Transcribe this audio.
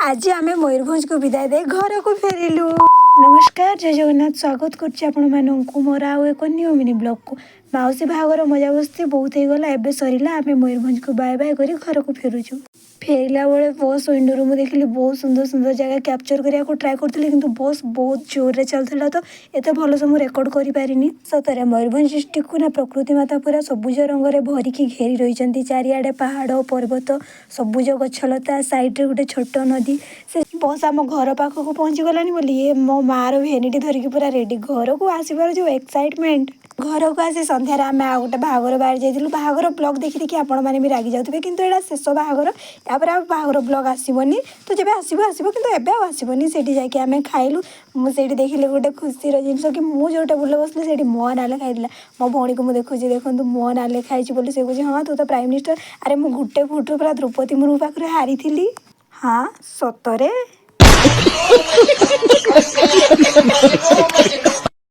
आज आम मयूरभंज को विदाय दे घर को फेरिलु। नमस्कार, जय जगन्नाथ। स्वागत करूँ मोर आउ एक न्यू मिनी ब्लॉग को। मौसी बाहागर मजा बस्ती बहुत हो गला, एबे सरिला। आम मयूरभंज को बाय बाय कर घर को फेरुचु। फेरला बेले बस विंडो मुझे देखिली बहुत सुंदर सुंदर जगह कैप्चर करने को ट्राए करी, किंतु बस बहुत जोर रे चलता तो एत भल से मुझे रेकर्ड कर पारिनी। सतरे मयूरभंज डिस्ट्रिक्ट को ना प्रकृति माता पूरा सबुज रंग में भरिकी घेरी रही। चारिआडे पहाड़ पर्वत सबुज गछलता, साइड रे गोटे छोट नदी। से बस आम घर पाखक पहुँची गलानी बोली ये मो मार भेनिटी धरिकी पूरा रेडी। घर को आसबार जो एक्साइटमेंट, घर को आसी संध्यार आम आ गोटे बाहागर बाहर जाइलु। बाहागर ब्लॉग देखी देखी आपण मैंने भी रागी जाऊे, किंतु एटा शेष बाहागर। यापर आ बाहागर ब्लॉग आसबनी, तो जब आसब आसब कि एवं आसबनी। से जाकि आम खाइलु। मुझे देखिले गोटे खुशीर जिनस कि मुझे जो टेबुल बसली से मो ना लिखाई। मो भौणी को मुझे देखुची, देखो मो ना लिखाई बोली से कहे हाँ तू तो प्राइम मिनिस्टर। अरे मु गोटे फुट्रु पूरा द्रौपदी मुर्मू पाखे हारी थी। हाँ सतरे।